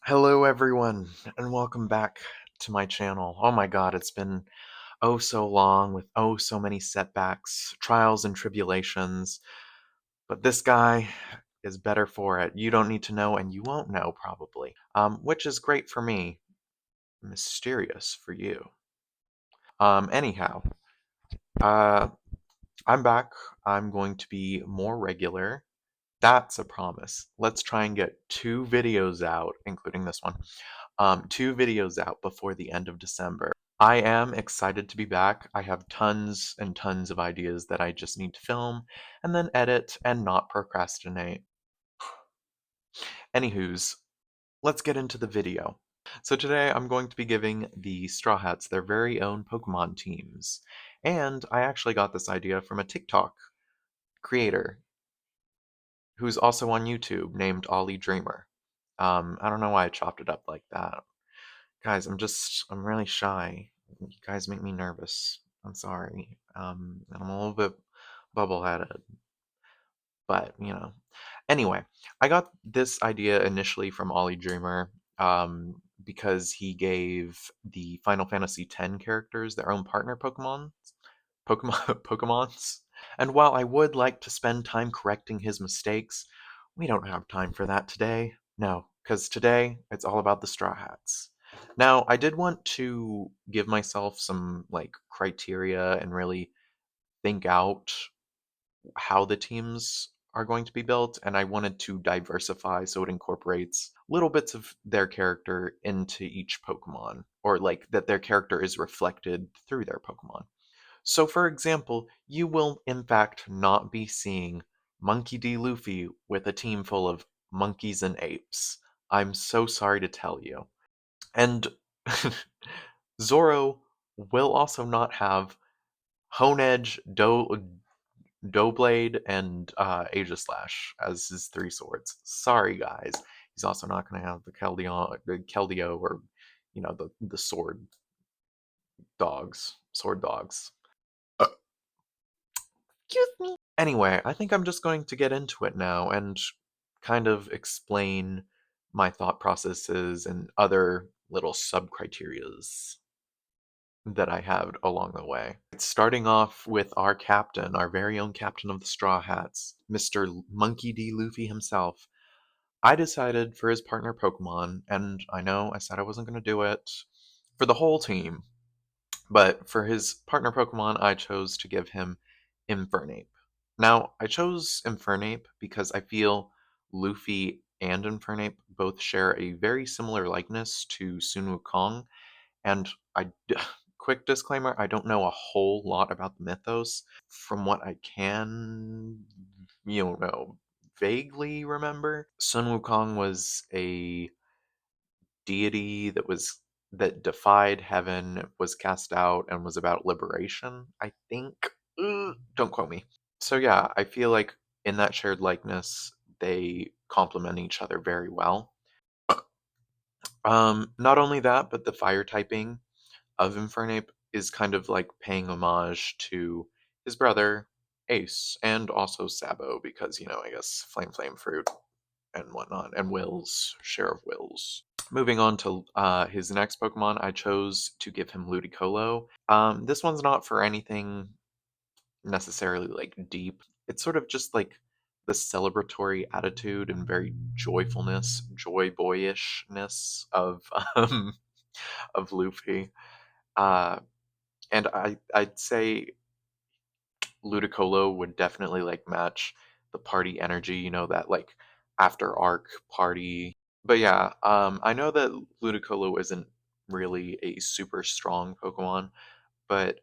Hello, everyone, and welcome back to my channel. Oh my god, it's been oh so long with oh so many setbacks, trials, and tribulations. But this guy is better for it. You don't need to know, and you won't know, probably. Which is great for me, mysterious for you. Anyhow, uh, I'm back. I'm going to be more regular. That's a promise. Let's try and get 2 videos out, including this one. 2 videos out before the end of December. I am excited to be back. I have tons and tons of ideas that I just need to film and then edit and not procrastinate. Anywho's, let's get into the video. So today I'm going to be giving the Straw Hats their very own Pokemon teams. And I actually got this idea from a TikTok creator who's also on YouTube named Ollie Dreamer. I don't know why I chopped it up like that. Guys, I'm really shy. You guys make me nervous. I'm sorry. And I'm a little bit bubble-headed, but Anyway, I got this idea initially from Ollie Dreamer, because he gave the Final Fantasy X characters their own partner Pokemons. And while I would like to spend time correcting his mistakes, we don't have time for that today. No, because today it's all about the Straw Hats. Now, I did want to give myself some criteria and really think out how the teams are going to be built, and I wanted to diversify so it incorporates little bits of their character into each Pokemon, or like that their character is reflected through their Pokemon. So, for example, you will in fact not be seeing Monkey D. Luffy with a team full of monkeys and apes. I'm so sorry to tell you. And Zoro will also not have Honedge, Doughblade, and Aegislash as his 3 swords. Sorry, guys. He's also not going to have the Keldeo, or the sword dogs. Excuse me. Anyway, I think I'm just going to get into it now and kind of explain my thought processes and other little sub-criterias that I had along the way. Starting off with our captain, our very own captain of the Straw Hats, Mr. Monkey D. Luffy himself. I decided for his partner Pokemon, and I know I said I wasn't going to do it for the whole team, but for his partner Pokemon, I chose to give him Infernape. Now, I chose Infernape because I feel Luffy and Infernape both share a very similar likeness to Sun Wukong, and quick disclaimer, I don't know a whole lot about the mythos. From what I can, vaguely remember, Sun Wukong was a deity that defied heaven, was cast out, and was about liberation, I think. Don't quote me. So yeah, I feel like in that shared likeness, they complement each other very well. Not only that, but the fire typing of Infernape is kind of like paying homage to his brother Ace, and also Sabo, because I guess Flame Fruit and whatnot, and Will's share of Wills. Moving on to his next Pokemon, I chose to give him Ludicolo. This one's not for anything necessarily deep. It's sort of just like the celebratory attitude and very joy boyishness of of Luffy. Uh, and I'd say Ludicolo would definitely match the party energy, that after arc party. But yeah, I know that Ludicolo isn't really a super strong Pokemon, but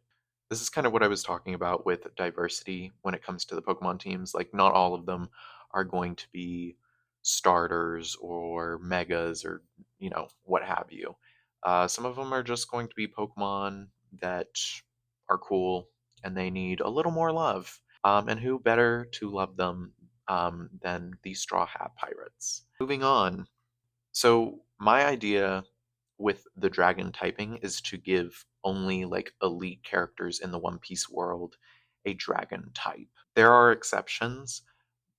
this is kind of what I was talking about with diversity when it comes to the Pokemon teams. Like, not all of them are going to be starters or megas, or what have you. Some of them are just going to be Pokemon that are cool and they need a little more love. And who better to love them than the Straw Hat Pirates? Moving on. So, my idea with the dragon typing is to give only elite characters in the One Piece world a dragon type. There are exceptions,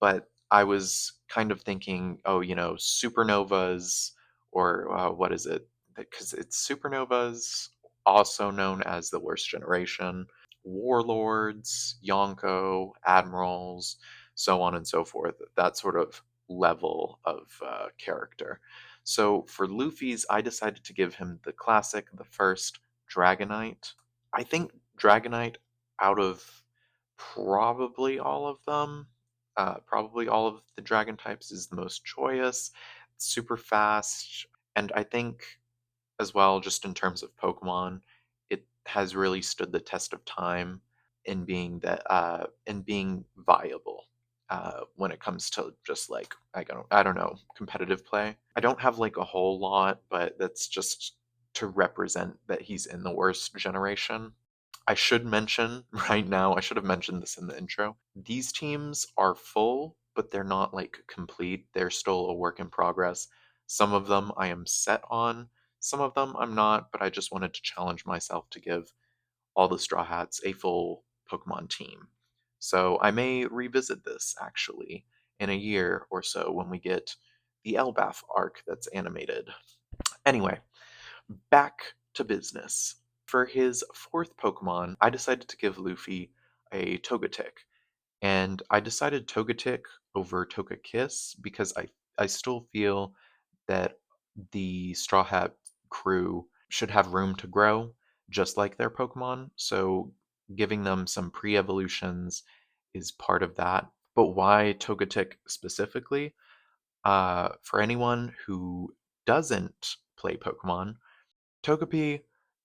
but I was kind of thinking, oh, supernovas or what is it? Because it's supernovas, also known as the worst generation, warlords, Yonko, admirals, so on and so forth. That sort of level of character. So for Luffy's, I decided to give him the classic, the first Dragonite. I think Dragonite, out of probably all of them, probably all of the dragon types, is the most joyous, super fast, and I think as well, just in terms of Pokemon, it has really stood the test of time in being viable. When it comes to just like I don't know, competitive play. I don't have like a whole lot, but that's just to represent that he's in the worst generation. I should mention right now, I should have mentioned this in the intro. These teams are full, but they're not like complete. They're still a work in progress. Some of them I am set on, some of them I'm not, but I just wanted to challenge myself to give all the Straw Hats a full Pokemon team. So I may revisit this actually in a year or so when we get the Elbaf arc that's animated. Anyway, back to business. For his fourth Pokemon, I decided to give Luffy a Togetic. And I decided Togetic over Togekiss because I still feel that the Straw Hat crew should have room to grow, just like their Pokemon. So giving them some pre evolutions is part of that. But why Togetic specifically? For anyone who doesn't play Pokemon, Togepi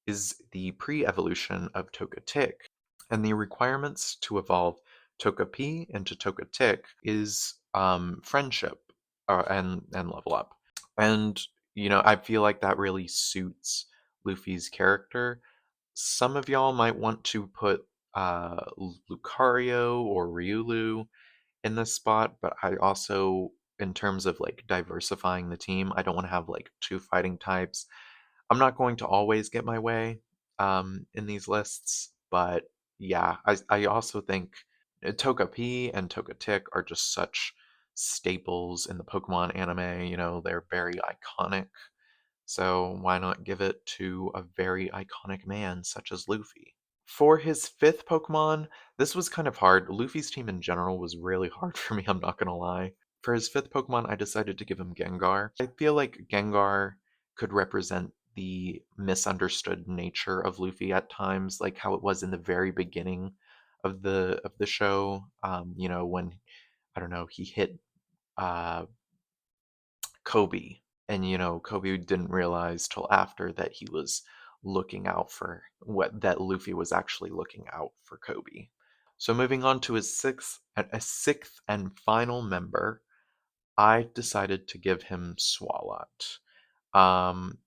is the pre-evolution of Togetic, and the requirements to evolve Togepi into Togetic is friendship and level up. And I feel like that really suits Luffy's character. Some of y'all might want to put Lucario or Riolu in this spot, but I also, in terms of like diversifying the team, I don't want to have like two fighting types. I'm not going to always get my way in these lists, but yeah, I also think Togepi and Togetic are just such staples in the Pokemon anime. They're very iconic. So why not give it to a very iconic man such as Luffy? For his fifth Pokemon, this was kind of hard. Luffy's team in general was really hard for me, I'm not gonna lie. For his fifth Pokemon, I decided to give him Gengar. I feel like Gengar could represent the misunderstood nature of Luffy at times, like how it was in the very beginning of the show. When I don't know, he hit uh Kobe, and Kobe didn't realize till after that he was looking out for what that Luffy was actually looking out for Kobe. So moving on to his sixth and final member, I decided to give him Swalot. Um,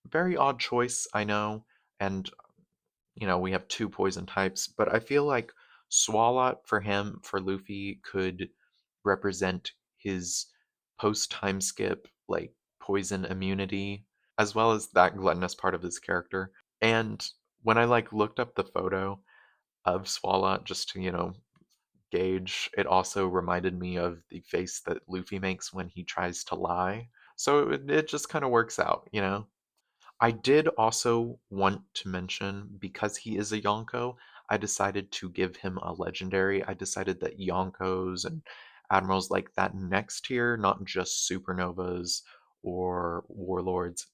Very odd choice, I know, and we have two poison types, but I feel like Swalot for Luffy, could represent his post time skip, like poison immunity, as well as that gluttonous part of his character. And when I like looked up the photo of Swalot just to, gauge, it also reminded me of the face that Luffy makes when he tries to lie. So it just kind of works out. I did also want to mention, because he is a Yonko, I decided to give him a legendary. I decided that Yonkos and admirals like that next tier, not just supernovas or warlords,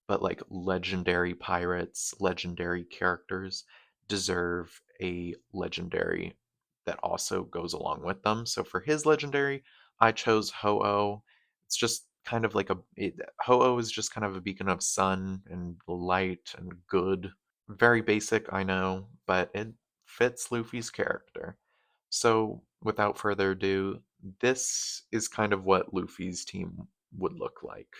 but like legendary pirates, legendary characters deserve a legendary that also goes along with them. So for his legendary, I chose Ho-Oh. It's just kind of like Ho-Oh is just kind of a beacon of sun and light and good. Very basic, I know, but it fits Luffy's character. So without further ado, this is kind of what Luffy's team would look like.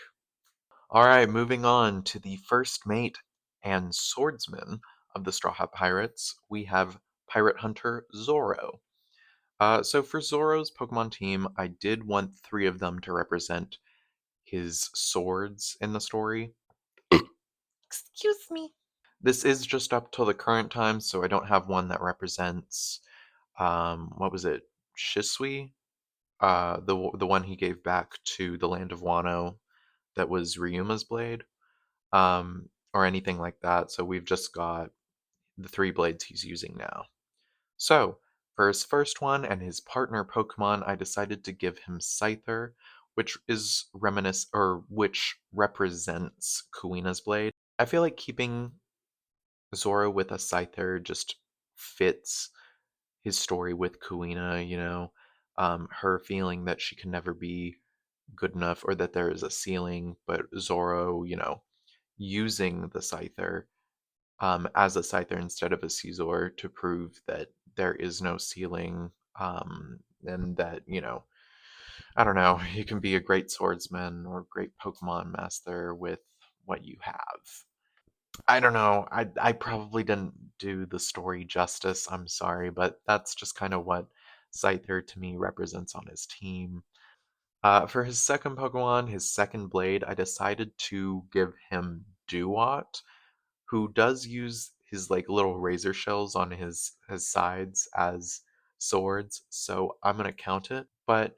All right, moving on to the first mate and swordsman of the Straw Hat Pirates, we have Pirate Hunter Zoro. So for Zoro's Pokemon team, I did want three of them to represent his swords in the story. Excuse me. This is just up till the current time, so I don't have one that represents, what was it, Shisui? The one he gave back to the land of Wano. that was Ryuma's blade, or anything like that. So we've just got the 3 blades he's using now. So, for his first one and his partner Pokemon, I decided to give him Scyther, which is which represents Kuina's blade. I feel like keeping Zoro with a Scyther just fits his story with Kuina, her feeling that she can never be good enough or that there is a ceiling, but Zoro, using the Scyther as a Scyther instead of a Caesar to prove that there is no ceiling, and that, I don't know, you can be a great swordsman or great Pokemon master with what you have. I don't know. I probably didn't do the story justice. I'm sorry, but that's just kind of what Scyther to me represents on his team. For his second Pokemon, his second blade, I decided to give him Duat, who does use his like little razor shells on his sides as swords, so I'm gonna count it. But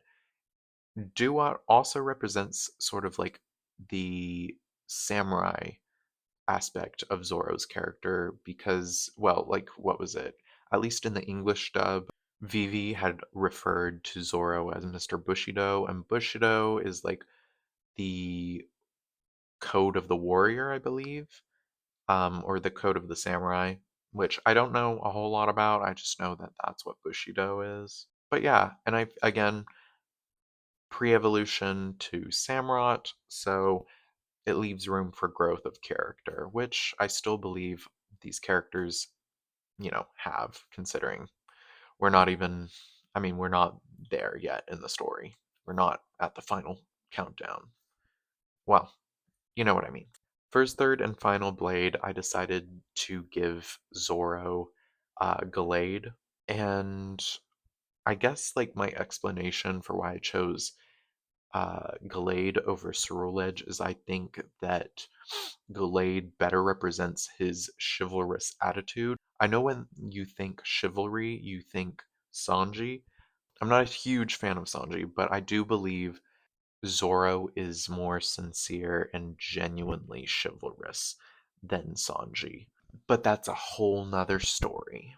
Duat also represents sort of like the samurai aspect of Zoro's character because, well, like what was it? At least in the English dub, Vivi had referred to Zoro as Mr. Bushido, and Bushido is like the code of the warrior, I believe, or the code of the samurai, which I don't know a whole lot about. I just know that that's what Bushido is. But yeah, and I again pre-evolution to Samurott, so it leaves room for growth of character, which I still believe these characters, have, considering we're not even, I mean, we're not there yet in the story. We're not at the final countdown. Well, you know what I mean. For his third and final blade, I decided to give Zoro Gallade. And I guess, like, my explanation for why I chose Gallade over Ceruledge is I think that Gallade better represents his chivalrous attitude. I know when you think chivalry, you think Sanji. I'm not a huge fan of Sanji, but I do believe Zoro is more sincere and genuinely chivalrous than Sanji. But that's a whole nother story.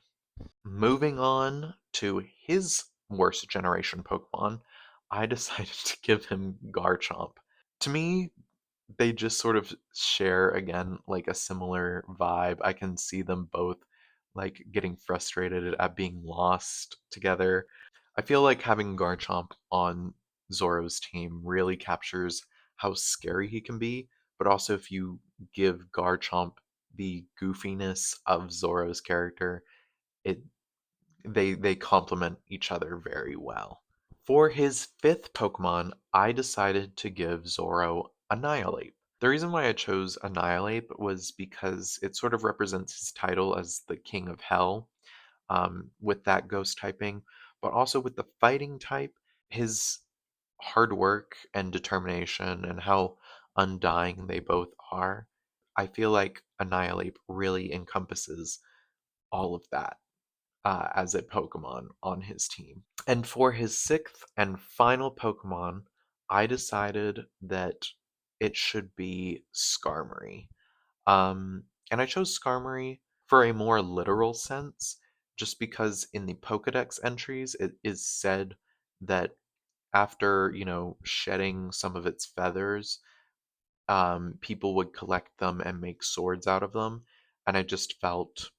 Moving on to his worst generation Pokemon, I decided to give him Garchomp. To me, they just sort of share again like a similar vibe. I can see them both like getting frustrated at being lost together. I feel like having Garchomp on Zoro's team really captures how scary he can be, but also if you give Garchomp the goofiness of Zoro's character, it they complement each other very well. For his fifth Pokemon, I decided to give Zoro Annihilate. The reason why I chose Annihilate was because it sort of represents his title as the King of Hell, with that ghost typing, but also with the fighting type, his hard work and determination and how undying they both are. I feel like Annihilate really encompasses all of that as a Pokemon on his team. And for his sixth and final Pokemon, I decided that it should be Skarmory. And I chose Skarmory for a more literal sense, just because in the Pokedex entries, it is said that after, shedding some of its feathers, people would collect them and make swords out of them. And I just felt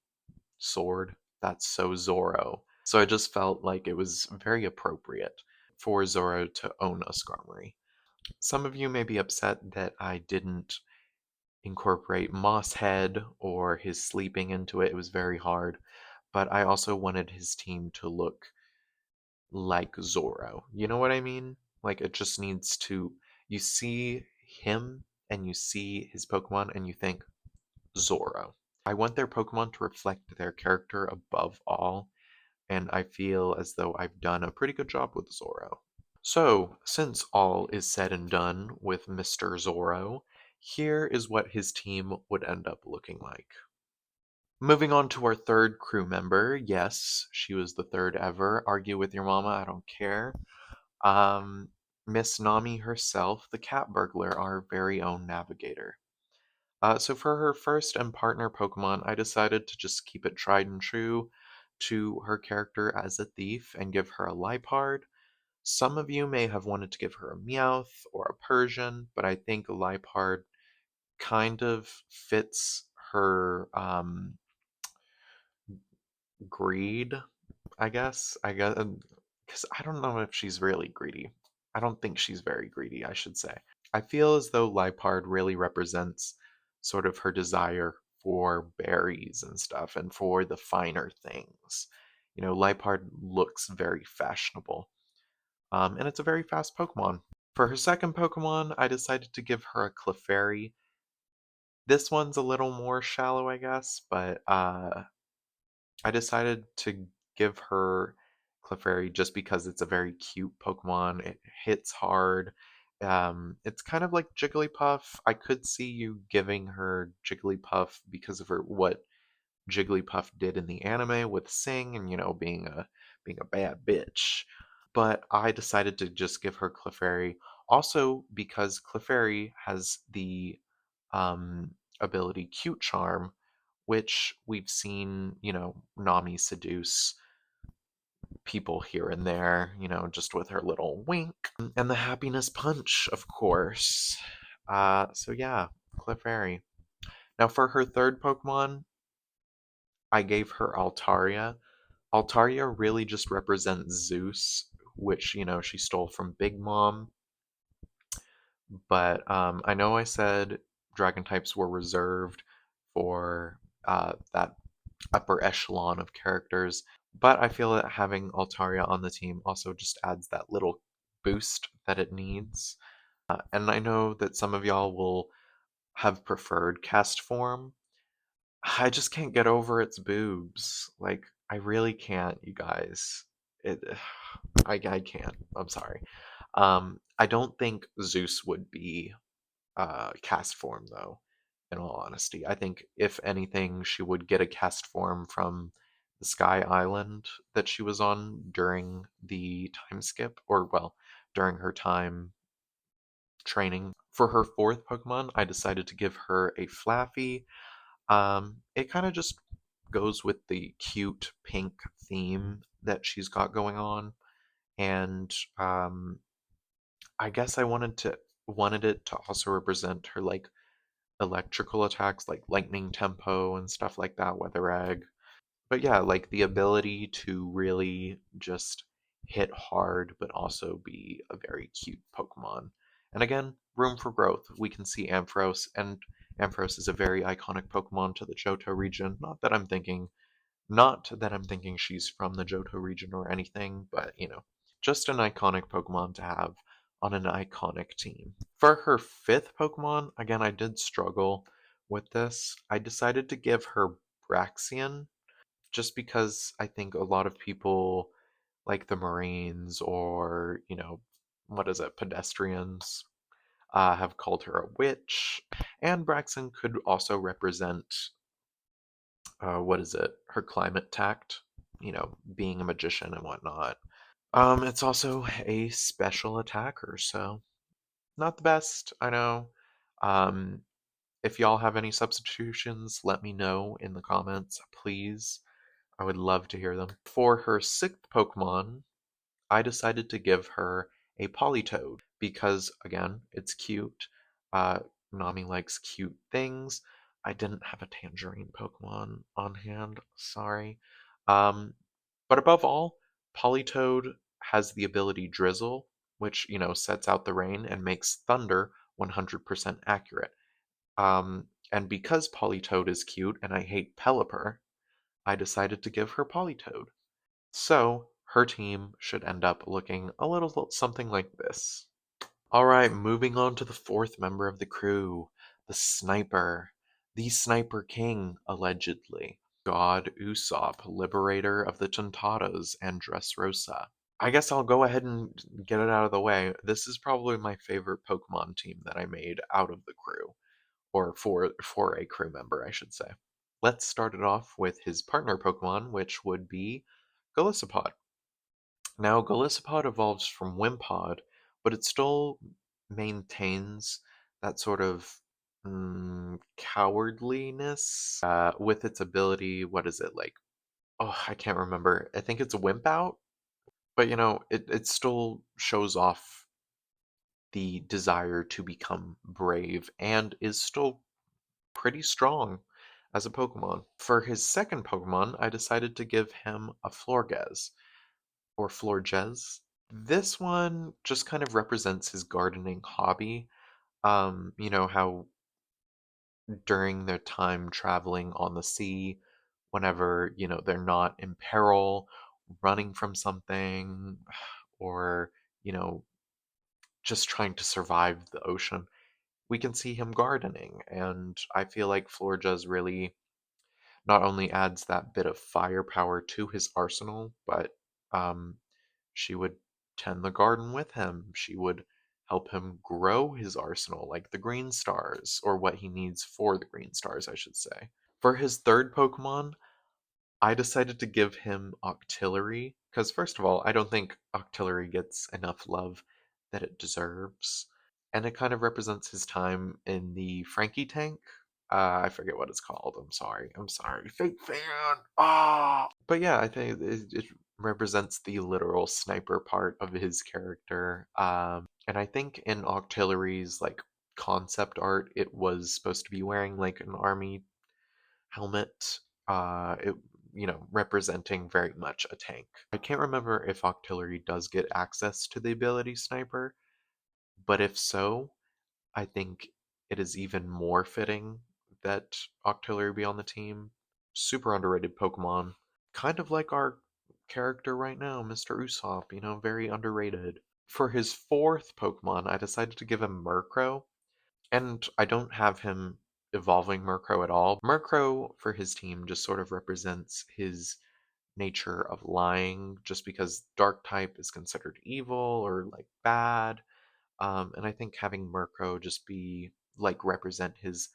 sword. That's so Zoro. So I just felt like it was very appropriate for Zoro to own a Skarmory. Some of you may be upset that I didn't incorporate Moss Head or his sleeping into it. It was very hard. But I also wanted his team to look like Zoro. You know what I mean? Like it just needs to, you see him and you see his Pokemon and you think Zoro. I want their Pokemon to reflect their character above all, and I feel as though I've done a pretty good job with Zoro. So, since all is said and done with Mr. Zoro, here is what his team would end up looking like. Moving on to our third crew member. Yes, she was the third ever. Argue with your mama, I don't care. Um, Miss Nami herself, the cat burglar, our very own navigator. So for her first and partner Pokemon, I decided to just keep it tried and true to her character as a thief and give her a Liepard. Some of you may have wanted to give her a Meowth or a Persian, but I think a Liepard kind of fits her greed, I guess. I guess because I don't know if she's really greedy. I don't think she's very greedy, I should say. I feel as though Liepard really represents sort of her desire for berries and stuff and for the finer things. You know, Liepard looks very fashionable. And it's a very fast Pokemon. For her second Pokemon, I decided to give her a Clefairy. This one's a little more shallow, I guess, but I decided to give her Clefairy just because it's a very cute Pokemon. It hits hard. It's kind of like Jigglypuff. I could see you giving her Jigglypuff because of her what Jigglypuff did in the anime with Sing and being a bad bitch. But I decided to just give her Clefairy also because Clefairy has the ability Cute Charm, which we've seen, Nami seduce people here and there, just with her little wink. And the happiness punch, of course. So yeah, Clefairy. Now for her third Pokemon, I gave her Altaria. Altaria really just represents Zeus, which, she stole from Big Mom. But I know I said dragon types were reserved for that upper echelon of characters, but I feel that having Altaria on the team also just adds that little boost that it needs. And I know that some of y'all will have preferred cast form. I just can't get over its boobs. Like, I really can't, you guys. It, I can't. I'm sorry. I don't think Zeus would be cast form, though, in all honesty. I think, if anything, she would get a cast form from the Sky Island that she was on during the time skip, or, well, during her time training. For her fourth Pokemon, I decided to give her a Flaffy. It kind of just goes with the cute pink theme that she's got going on, and I guess I wanted it to also represent her like electrical attacks like lightning tempo and stuff like that, weather egg. But yeah, like the ability to really just hit hard but also be a very cute Pokemon. And again, room for growth. We can see Ampharos, and Ampharos is a very iconic Pokemon to the Johto region. Not that I'm thinking she's from the Johto region or anything, but just an iconic Pokemon to have on an iconic team. For her fifth Pokemon, again, I did struggle with this. I decided to give her Braxian just because I think a lot of people, like the Marines or, what is it, pedestrians, have called her a witch. And Braxton could also represent, what is it, her climate tact, being a magician and whatnot. It's also a special attacker, so not the best, I know. Um, if y'all have any substitutions, let me know in the comments, please. I would love to hear them. For her sixth Pokemon, I decided to give her a Politoed because, again, it's cute. Uh, Nami likes cute things. I didn't have a Tangerine Pokemon on hand, sorry. Um, but above all, Politoed has the ability Drizzle, which, sets out the rain and makes thunder 100% accurate. And because Politoed is cute and I hate Pelipper, I decided to give her Politoed. So, her team should end up looking a little something like this. Alright, moving on to the fourth member of the crew, the Sniper. The Sniper King, allegedly. God Usopp, liberator of the Tontatas and Dressrosa. I guess I'll go ahead and get it out of the way. This is probably my favorite Pokemon team that I made out of the crew, or for a crew member, I should say. Let's start it off with his partner Pokemon, which would be Golisopod. Now, Golisopod evolves from Wimpod, but it still maintains that sort of cowardliness with its ability. What is it like? Oh, I can't remember. I think it's a wimp out, but it still shows off the desire to become brave and is still pretty strong as a Pokemon. For his second Pokemon, I decided to give him a Florges or Florges. This one just kind of represents his gardening hobby. You know how during their time traveling on the sea, whenever, they're not in peril, running from something, or, you know, just trying to survive the ocean, we can see him gardening. And I feel like Florges really not only adds that bit of firepower to his arsenal, but um, she would tend the garden with him. She would help him grow his arsenal, like the green stars, or what he needs for the green stars, I should say. For his third Pokemon, I decided to give him Octillery, because first of all, I don't think Octillery gets enough love that it deserves. And it kind of represents his time in the Franky tank. I forget what it's called. I'm sorry. I'm sorry. Fake fan. Ah. But yeah, I think it represents the literal sniper part of his character. And I think in Octillery's like concept art, it was supposed to be wearing like an army helmet. It representing very much a tank. I can't remember if Octillery does get access to the ability sniper, but if so, I think it is even more fitting that Octillery be on the team. Super underrated Pokemon. Kind of like our character right now, Mr. Usopp, very underrated. For his fourth Pokemon, I decided to give him Murkrow, and I don't have him evolving Murkrow at all. Murkrow, for his team, just sort of represents his nature of lying, just because Dark type is considered evil or like bad. And I think having Murkrow just be like represent his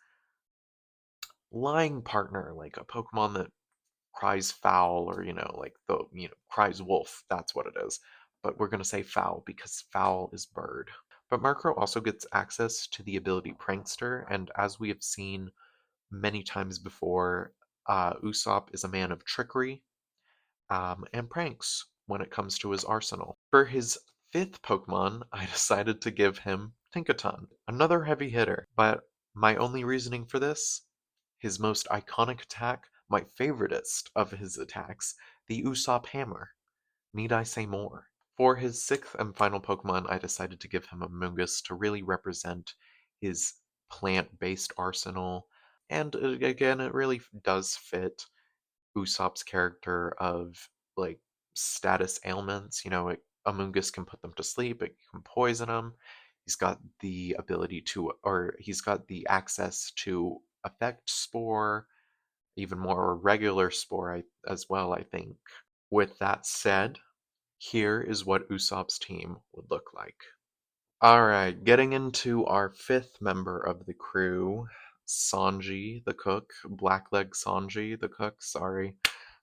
lying partner, like a Pokemon that cries foul or, like cries wolf. That's what it is. But we're going to say foul because foul is bird. But Murkrow also gets access to the ability Prankster, and as we have seen many times before, Usopp is a man of trickery and pranks when it comes to his arsenal. For his fifth Pokemon, I decided to give him Tinkaton, another heavy hitter. But my only reasoning for this, his most iconic attack, my favoritist of his attacks, the Usopp Hammer. Need I say more? For his sixth and final Pokemon, I decided to give him a Mungus to really represent his plant-based arsenal. And again, it really does fit Usopp's character of like status ailments. Amoonguss can put them to sleep, it can poison them. He's got the ability to, or he's got the access to affect spore, even more regular spore as well, I think. With that said, here is what Usopp's team would look like. Alright, getting into our fifth member of the crew, Sanji the cook, Blackleg Sanji the cook, sorry,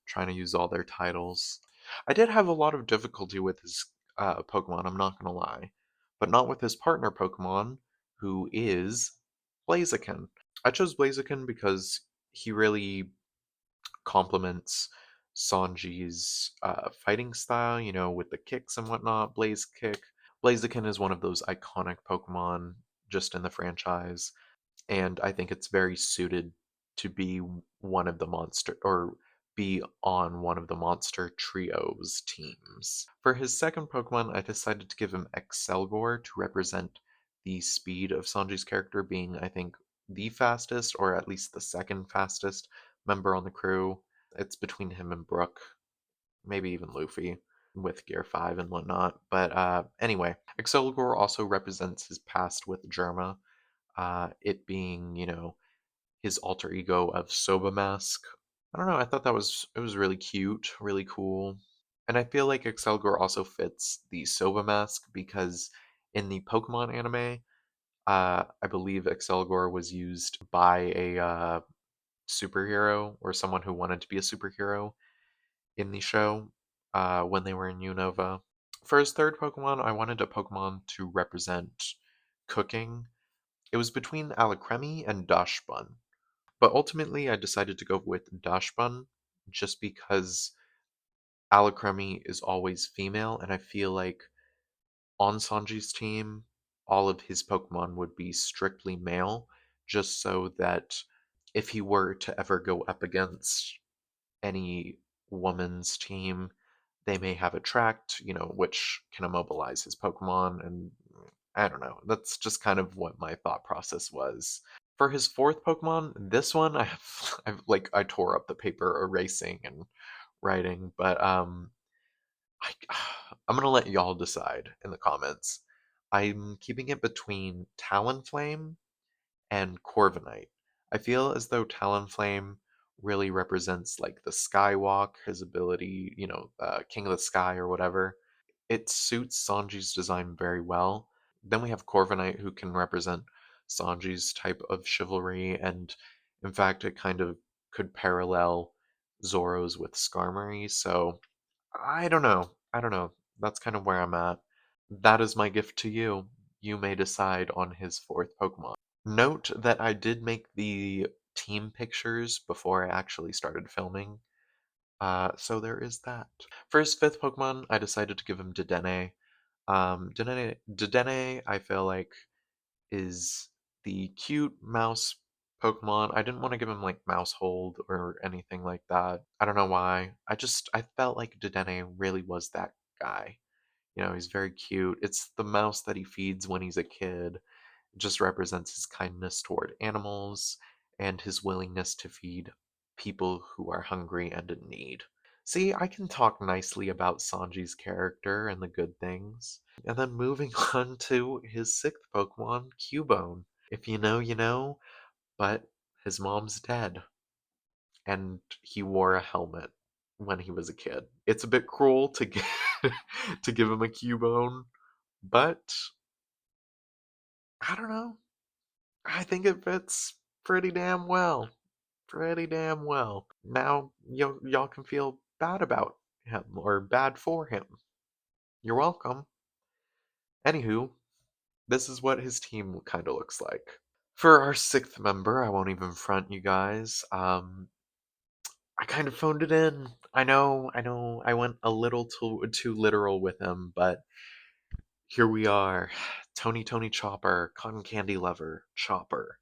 trying to use all their titles. I did have a lot of difficulty with his Pokemon, I'm not gonna lie, but not with his partner Pokemon, who is Blaziken. I chose Blaziken because he really complements Sanji's fighting style, with the kicks and whatnot, Blaze Kick. Blaziken is one of those iconic Pokemon just in the franchise, and I think it's very suited to be one of the monster or be on one of the monster trio's teams. For his second Pokemon, I decided to give him Excelgor to represent the speed of Sanji's character being, I think, the fastest, or at least the second fastest member on the crew. It's between him and Brook, maybe even Luffy with Gear 5 and whatnot. But anyway, Excelgor also represents his past with Germa, it being, his alter ego of Soba Mask. I don't know, I thought it was really cute, really cool. And I feel like Excelgor also fits the Soba Mask because in the Pokemon anime, I believe Excelgor was used by a superhero or someone who wanted to be a superhero in the show when they were in Unova. For his third Pokemon, I wanted a Pokemon to represent cooking. It was between Alacremie and Dachsbun, but ultimately I decided to go with Dachsbun just because Alacremie is always female, and I feel like on Sanji's team, all of his Pokemon would be strictly male, just so that if he were to ever go up against any woman's team, they may have Attract, which can immobilize his Pokemon, and I don't know. That's just kind of what my thought process was. For his fourth Pokemon, this one I tore up the paper erasing and writing, but I, I'm gonna let y'all decide in the comments. I'm keeping it between Talonflame and Corviknight. I feel as though Talonflame really represents like the Skywalk, his ability, King of the Sky or whatever. It suits Sanji's design very well. Then we have Corviknight, who can represent Sanji's type of chivalry, and in fact, it kind of could parallel Zoro's with Skarmory. So I don't know. I don't know. That's kind of where I'm at. That is my gift to you. You may decide on his fourth Pokemon. Note that I did make the team pictures before I actually started filming, so there is that. For his fifth Pokemon, I decided to give him Dedenne. Dedenne, I feel like, is the cute mouse Pokemon. I didn't want to give him like Mousehold or anything like that. I don't know why. I felt like Dedenne really was that guy. He's very cute. It's the mouse that he feeds when he's a kid. It just represents his kindness toward animals and his willingness to feed people who are hungry and in need. See, I can talk nicely about Sanji's character and the good things. And then moving on to his sixth Pokemon, Cubone. If you know, you know, but his mom's dead. And he wore a helmet when he was a kid. It's a bit cruel to to give him a Cubone, but I don't know. I think it fits pretty damn well. Pretty damn well. Now y'all can feel bad about him or bad for him. You're welcome. Anywho, this is what his team kind of looks like. For our sixth member, I won't even front you guys. I kind of phoned it in. I know, I went a little too literal with him, but here we are. Tony Chopper, Cotton Candy Lover, Chopper.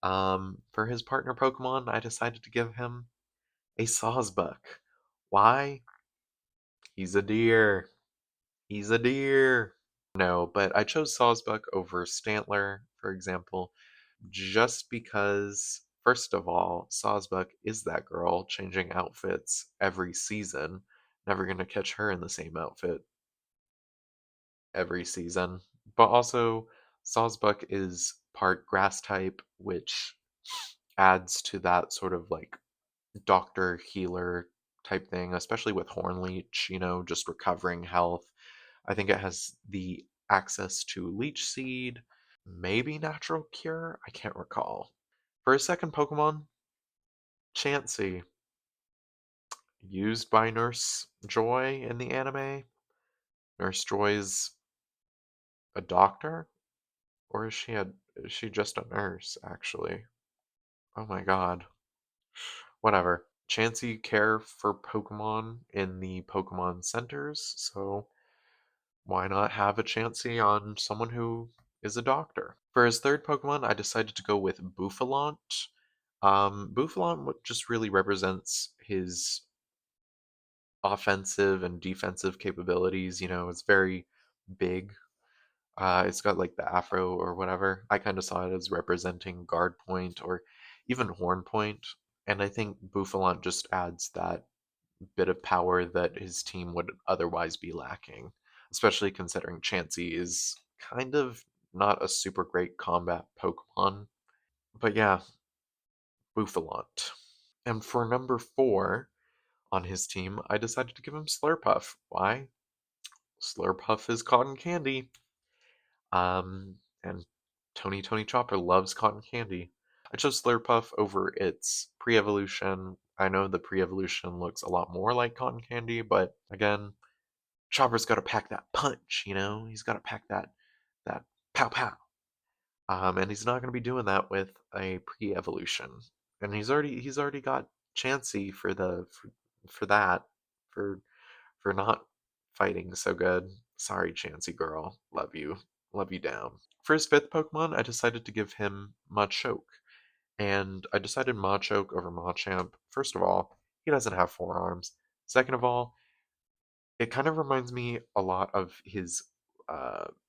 For his partner Pokemon, I decided to give him a Sawsbuck. Why? He's a deer. He's a deer. No, but I chose Sawsbuck over Stantler, for example, just because, first of all, Sawsbuck is that girl changing outfits every season. Never gonna catch her in the same outfit every season. But also, Sawsbuck is part grass type, which adds to that sort of like doctor healer type thing, especially with Hornleech, just recovering health. I think it has the access to Leech Seed, maybe Natural Cure, I can't recall. For a second Pokemon, Chansey, used by Nurse Joy in the anime. Nurse Joy's a doctor? Or is she just a nurse, actually? Oh my god. Whatever. Chansey care for Pokemon in the Pokemon centers, so why not have a Chansey on someone who is a doctor? For his third Pokemon, I decided to go with Bouffalant. Bouffalant just really represents his offensive and defensive capabilities. It's very big. It's got like the afro or whatever. I kind of saw it as representing guard point or even horn point. And I think Bouffalant just adds that bit of power that his team would otherwise be lacking, especially considering Chansey is kind of not a super great combat Pokemon. But yeah, Bouffalant. And for number 4 on his team, I decided to give him Slurpuff. Why? Slurpuff is cotton candy. And Tony Chopper loves cotton candy. I chose Slurpuff over its pre-evolution. I know the pre-evolution looks a lot more like cotton candy, but again, Chopper's got to pack that punch, you know? He's got to pack that pow pow. And he's not going to be doing that with a pre-evolution. And he's already got Chansey for that for for not fighting so good. Sorry, Chansey girl. Love you. Love you down. For his fifth Pokemon, I decided to give him Machoke. And I decided Machoke over Machamp. First of all, he doesn't have forearms. Second of all, it kind of reminds me a lot of his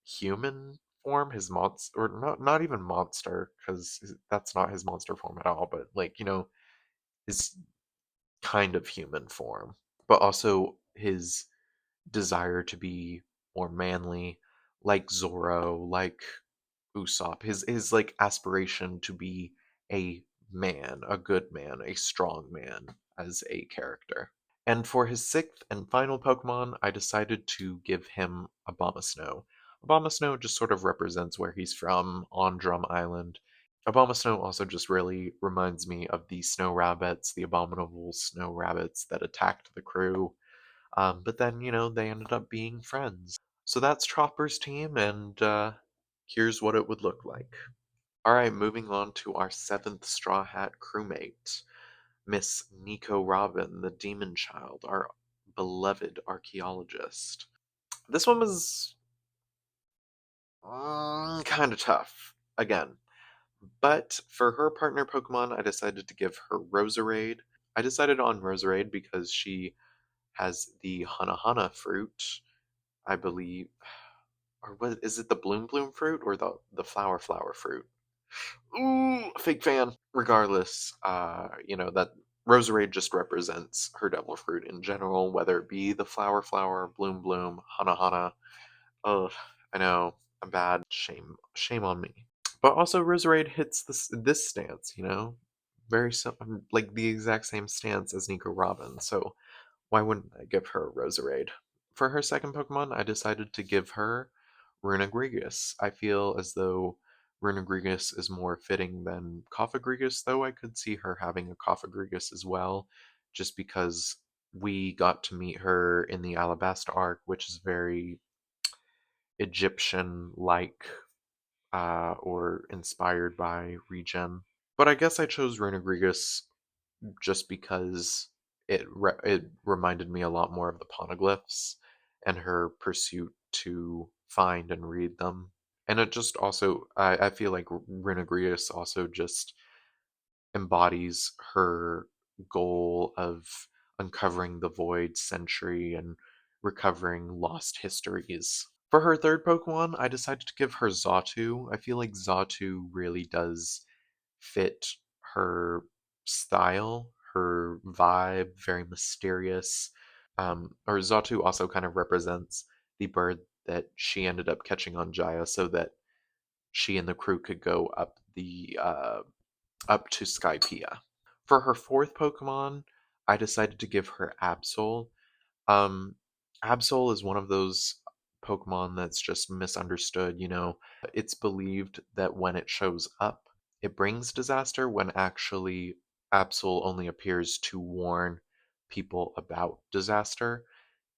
human form, his monster, or not even monster, because that's not his monster form at all, but like, his kind of human form, but also his desire to be more manly, like Zoro, like Usopp, his like aspiration to be a man, a good man, a strong man as a character. And for his sixth and final Pokemon, I decided to give him Abomasnow. Abomasnow just sort of represents where he's from on Drum Island. Abomasnow also just really reminds me of the snow rabbits, the abominable snow rabbits that attacked the crew. But then, they ended up being friends. So that's Chopper's team, and here's what it would look like. All right, moving on to our seventh Straw Hat crewmate, Miss Nico Robin, the Demon Child, our beloved archaeologist. This one was kind of tough, again. But for her partner Pokemon, I decided to give her Roserade. I decided on Roserade because she has the Hana Hana fruit, I believe. Or what is it, the Bloom Bloom fruit or the Flower fruit? Ooh, fake fan. Regardless, that Roserade just represents her devil fruit in general, whether it be the Flower, Bloom Bloom, Hana Hana. Ugh, I know, I'm bad. Shame on me. But also, Roserade hits this stance, very like the exact same stance as Nico Robin. So why wouldn't I give her Roserade? For her second Pokemon, I decided to give her Runagrigus. I feel as though Runagrigus is more fitting than Cofagrigus, though I could see her having a Cofagrigus as well, just because we got to meet her in the Alabasta arc, which is very Egyptian like or inspired by Regen. But I guess I chose Runagrigus just because it reminded me a lot more of the poneglyphs and her pursuit to find and read them. And it just also, I feel like Runagrius also just embodies her goal of uncovering the void century and recovering lost histories. For her third Pokemon, I decided to give her Xatu. I feel like Xatu really does fit her style, her vibe, very mysterious. Or Xatu also kind of represents the bird that she ended up catching on Jaya, so that she and the crew could go up to Skypiea. For her fourth Pokemon, I decided to give her Absol. Um, Absol is one of those Pokemon that's just misunderstood, It's believed that when it shows up, it brings disaster when actually Absol only appears to warn people about disaster.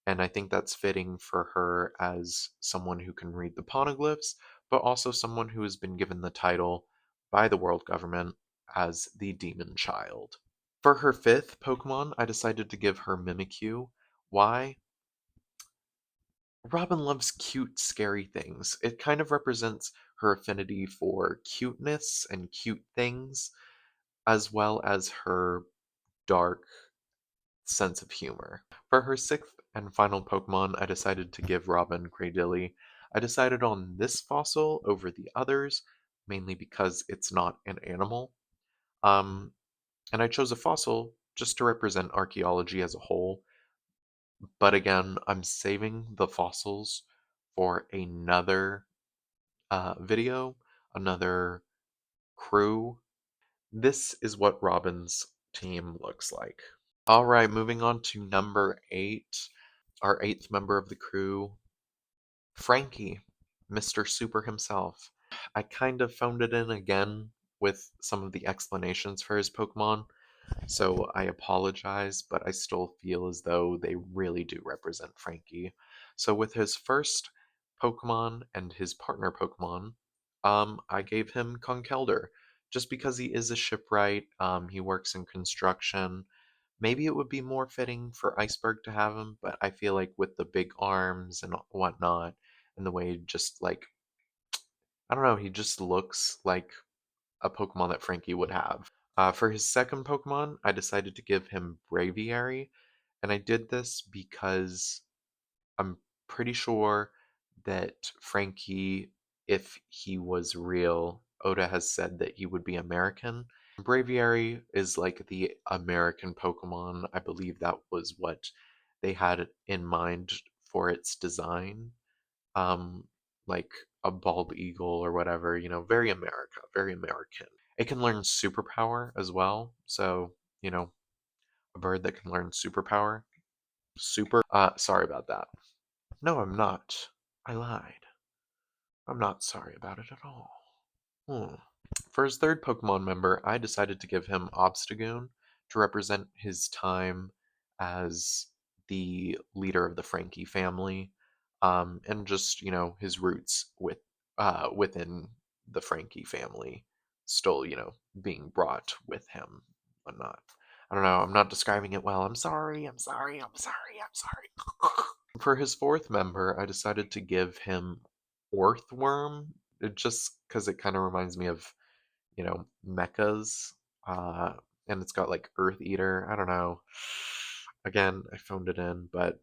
And I think that's fitting for her as someone who can read the poneglyphs, but also someone who has been given the title by the world government as the Demon Child. For her fifth Pokemon, I decided to give her Mimikyu. Why? Robin loves cute, scary things. It kind of represents her affinity for cuteness and cute things, as well as her dark sense of humor. For her sixth and final Pokemon, I decided to give Robin Greydilly. I decided on this fossil over the others, mainly because it's not an animal. Um, and I chose a fossil just to represent archaeology as a whole. But again, I'm saving the fossils for another video, another crew. This is what Robin's team looks like. All right, moving on to number 8, our eighth member of the crew, Franky, Mr. Super himself. I kind of phoned it in again with some of the explanations for his Pokemon, so I apologize, but I still feel as though they really do represent Franky. So with his first Pokemon and his partner Pokemon, I gave him Conkeldurr, just because he is a shipwright. He works in construction. Maybe it would be more fitting for Iceberg to have him, but I feel like with the big arms and whatnot, and the way just like I don't know, he just looks like a Pokemon that Franky would have. For his second Pokemon, I decided to give him Braviary, and I did this because I'm pretty sure that Franky, if he was real, Oda has said that he would be American. Braviary is like the American Pokemon. I believe that was what they had in mind for its design. Um, like a bald eagle or whatever, very America, very American. It can learn superpower as well. So, a bird that can learn superpower. Sorry about that. No, I'm not. I lied. I'm not sorry about it at all. Hmm. For his third Pokemon member, I decided to give him Obstagoon to represent his time as the leader of the Frankie family, and just his roots within the Frankie family, still being brought with him, whatnot. I don't know. I'm not describing it well. I'm sorry. I'm sorry. I'm sorry. I'm sorry. For his fourth member, I decided to give him Orthworm, just because it kind of reminds me of mechas. Uh, and it's got like Earth Eater. I don't know. Again, I phoned it in, but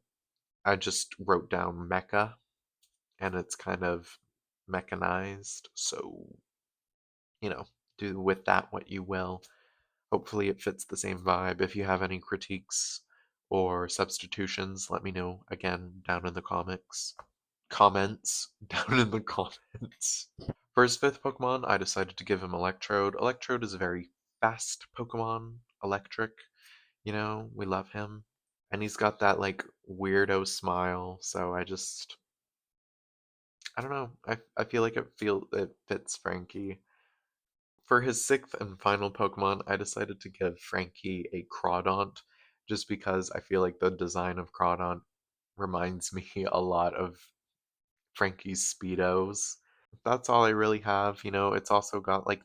I just wrote down mecha, and it's kind of mechanized. So, you know, do with that what you will. Hopefully, it fits the same vibe. If you have any critiques or substitutions, let me know again down in the comments down in the comments. For his fifth Pokemon, I decided to give him Electrode. Electrode is a very fast Pokemon, electric. We love him. And he's got that like weirdo smile, so I don't know. I feel like it fits Frankie. For his sixth and final Pokemon, I decided to give Frankie a Crawdaunt, just because I feel like the design of Crawdaunt reminds me a lot of Frankie's Speedos. That's all I really have. It's also got like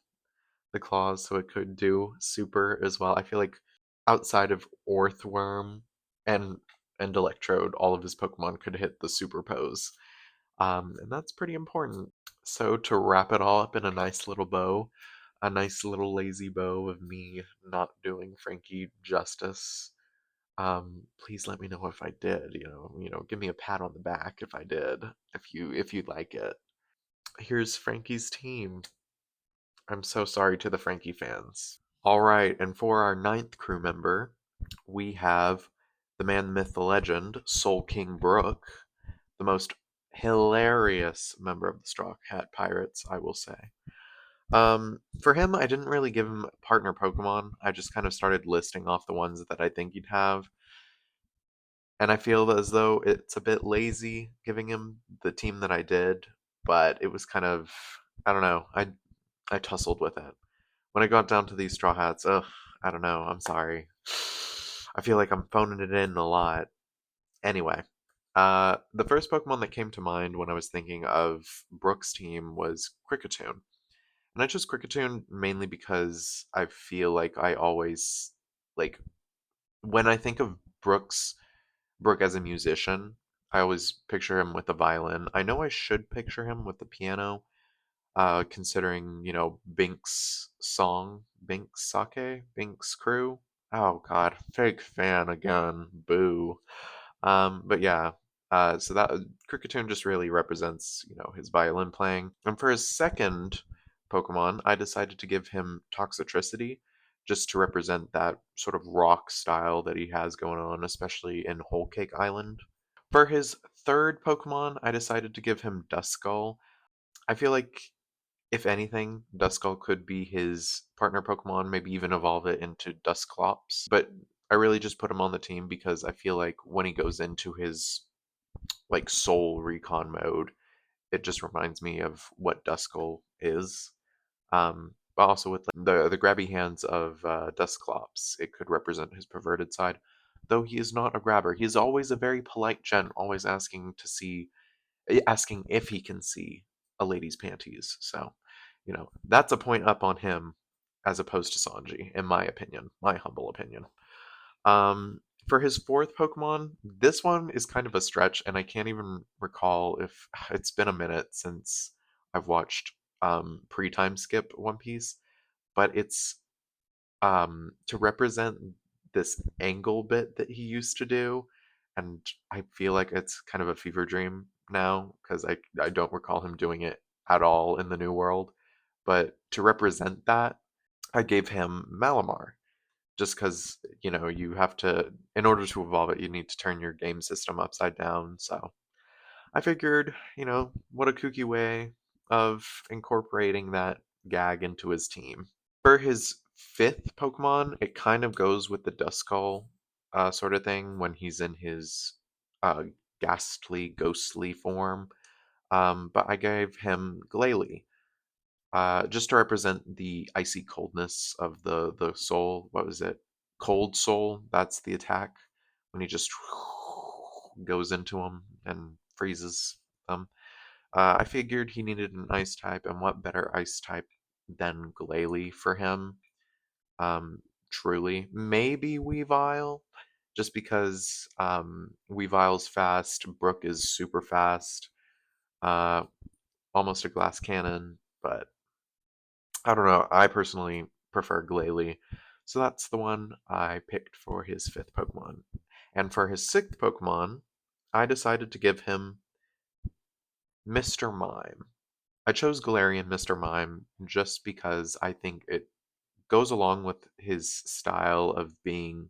the claws, so it could do super as well. I feel like outside of Orthworm and Electrode, all of his Pokemon could hit the super pose. And that's pretty important. So to wrap it all up in a nice little bow, a nice little lazy bow of me not doing Frankie justice. Please let me know if I did. Give me a pat on the back if I did. If you'd like it. Here's Frankie's team. I'm so sorry to the Frankie fans. All right, and for our ninth crew member, we have the man, the myth, the legend, Soul King Brook, the most hilarious member of the Straw Hat Pirates, I will say. For him, I didn't really give him partner Pokemon. I just kind of started listing off the ones that I think he'd have. And I feel as though it's a bit lazy giving him the team that I did, but it was kind of, I don't know, I tussled with it. When I got down to these Straw Hats, ugh, I don't know, I'm sorry. I feel like I'm phoning it in a lot. Anyway, the first Pokemon that came to mind when I was thinking of Brook's team was Kricketune. And I chose Kricketune mainly because I feel like I always, like, when I think of Brook as a musician, I always picture him with a violin. I know I should picture him with the piano, considering, Bink's song, Bink's Sake, Bink's Crew. Oh god, fake fan again, boo. But yeah, so that Kricketune just really represents, his violin playing. And for his second Pokemon, I decided to give him Toxicity, just to represent that sort of rock style that he has going on, especially in Whole Cake Island. For his third Pokemon, I decided to give him Duskull. I feel like, if anything, Duskull could be his partner Pokemon, maybe even evolve it into Dusclops. But I really just put him on the team because I feel like when he goes into his like soul recon mode, it just reminds me of what Duskull is. But also with the grabby hands of Dusclops, it could represent his perverted side. though he is not a grabber. He is always a very polite gent, always asking if he can see a lady's panties. So, that's a point up on him as opposed to Sanji, in my opinion, my humble opinion. For his fourth Pokemon, this one is kind of a stretch, and I can't even recall if it's been a minute since I've watched pre-time skip One Piece, but it's to represent this angle bit that he used to do, and I feel like it's kind of a fever dream now because I don't recall him doing it at all in the new world. But to represent that, I gave him Malamar just because you have to, in order to evolve it, you need to turn your game system upside down. So I figured, what a kooky way of incorporating that gag into his team. For his fifth Pokemon, it kind of goes with the Duskull sort of thing when he's in his uh, ghastly, ghostly form. But I gave him Glalie, just to represent the icy coldness of the soul. What was it? Cold Soul. That's the attack when he just goes into them and freezes them. I figured he needed an ice type, and what better ice type than Glalie for him? Truly. Maybe Weavile, just because Weavile's fast, Brook is super fast, uh, almost a glass cannon, but I don't know. I personally prefer Glalie, so that's the one I picked for his fifth Pokemon. And for his sixth Pokemon, I decided to give him Mr. Mime. I chose Galarian Mr. Mime just because I think it goes along with his style of being,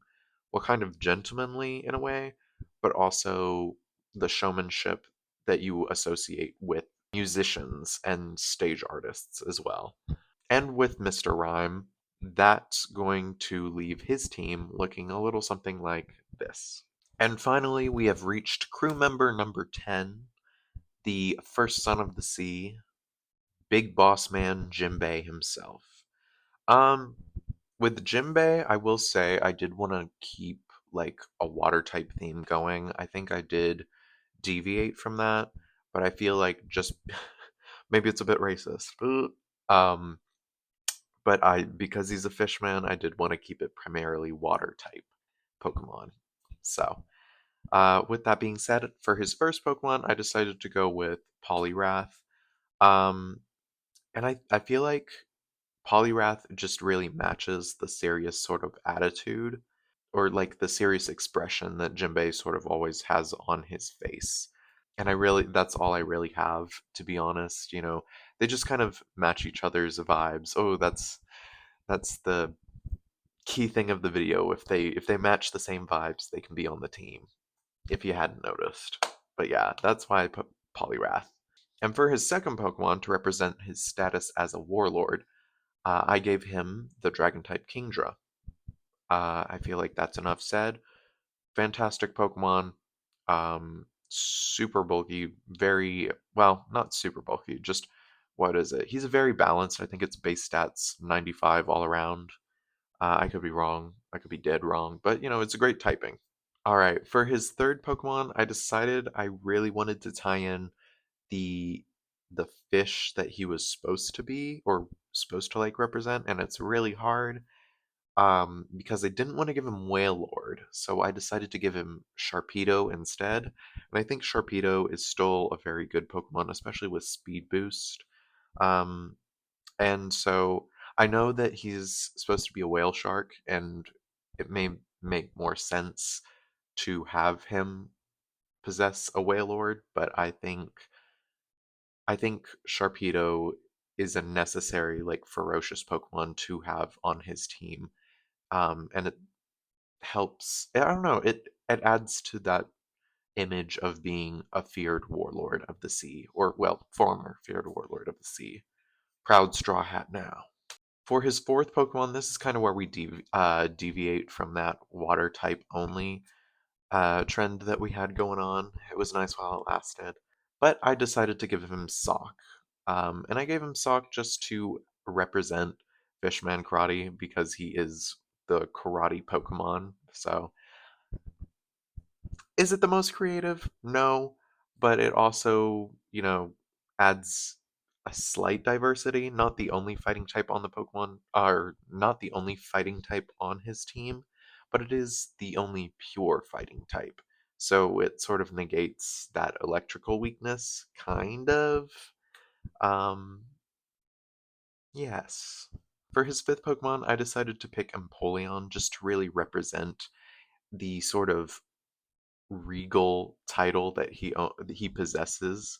well, kind of gentlemanly in a way, but also the showmanship that you associate with musicians and stage artists as well. And with Mr. Rhyme, that's going to leave his team looking a little something like this. And finally, we have reached crew member number 10, the first son of the sea, Big Boss Man Jinbe himself. Um, with Jinbe, I will say I did want to keep like a water type theme going. I think I did deviate from that, but I feel like just maybe it's a bit racist. Um, but because he's a fishman, I did want to keep it primarily water type Pokemon. So, with that being said, for his first Pokemon, I decided to go with Poliwrath. Um, and I feel like Poliwrath just really matches the serious sort of attitude or like the serious expression that Jinbei sort of always has on his face. And that's all I really have, to be honest. They just kind of match each other's vibes. Oh, that's the key thing of the video. If they match the same vibes, they can be on the team. If you hadn't noticed. But yeah, that's why I put Poliwrath. And for his second Pokemon to represent his status as a warlord, I gave him the Dragon type Kingdra. I feel like that's enough said. Fantastic Pokemon. Super bulky. Very, well, not super bulky, just what is it? He's very balanced. I think it's base stats 95 all around. I could be wrong. I could be dead wrong. But, it's a great typing. All right, for his third Pokemon, I decided I really wanted to tie in the the fish that he was supposed to be or supposed to like represent, and it's really hard because I didn't want to give him Wailord, so I decided to give him Sharpedo instead. And I think Sharpedo is still a very good Pokemon, especially with Speed Boost. Um, and so I know that he's supposed to be a whale shark, and it may make more sense to have him possess a Wailord, but I think Sharpedo is a necessary like ferocious Pokemon to have on his team. And it helps. I don't know. It adds to that image of being a feared warlord of the sea, or well, former feared warlord of the sea. Proud Straw Hat now. For his fourth Pokemon, this is kind of where we deviate from that water type only trend that we had going on. It was nice while it lasted. But I decided to give him Sock. And I gave him Sock just to represent Fishman Karate because he is the karate Pokemon. So Is it the most creative? No, but it also, adds a slight diversity. Not the only fighting type on the Pokemon, or not the only fighting type on his team, but it is the only pure fighting type. So it sort of negates that electrical weakness, kind of. Um, yes. For his fifth Pokemon, I decided to pick Empoleon just to really represent the sort of regal title that he possesses,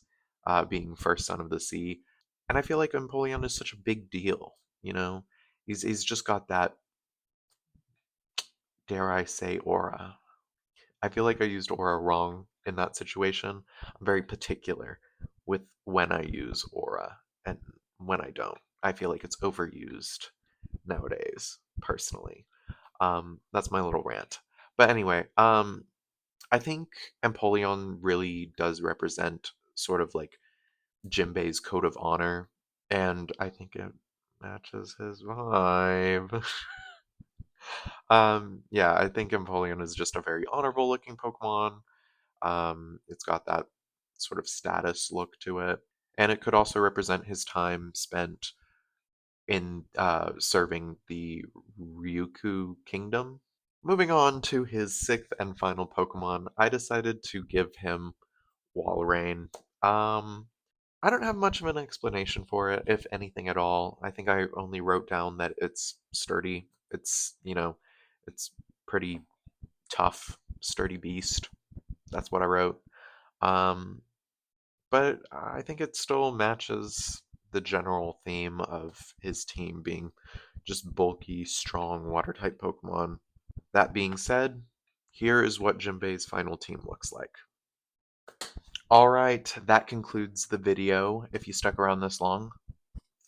being first son of the sea. And I feel like Empoleon is such a big deal. You know, he's just got that, dare I say, aura. I feel like I used aura wrong in that situation. I'm very particular with when I use aura and when I don't. I feel like it's overused nowadays, personally. That's my little rant. But anyway, I think Empoleon really does represent sort of like Jinbei's code of honor, and I think it matches his vibe. Yeah, I think Empoleon is just a very honorable looking Pokemon. It's got that sort of status look to it, and it could also represent his time spent in serving the Ryukyu Kingdom. Moving on to his sixth and final Pokemon, I decided to give him Walrein. Um, I don't have much of an explanation for it, if anything at all. I think I only wrote down that it's sturdy. It's pretty tough, sturdy beast. That's what I wrote. Um, but I think it still matches the general theme of his team being just bulky, strong water type Pokemon. That being said, here is what Jinbei's final team looks like. Alright, that concludes the video. If you stuck around this long,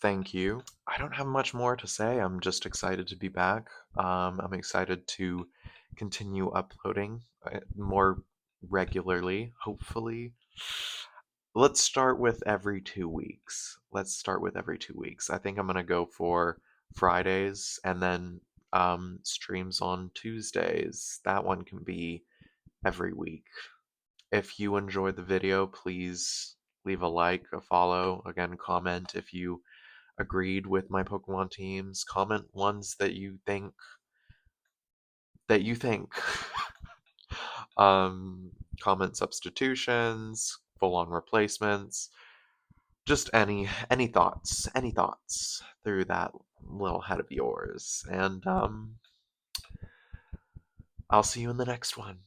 thank you. I don't have much more to say. I'm just excited to be back. I'm excited to continue uploading more regularly, hopefully. Let's start with every 2 weeks. Let's start with every 2 weeks. I think I'm gonna go for Fridays and then streams on Tuesdays. That one can be every week. If you enjoyed the video, please leave a like, a follow, again, comment if you agreed with my Pokemon teams. Comment ones that you think. um, Comment substitutions, full-on replacements, just any thoughts through that little head of yours. And I'll see you in the next one.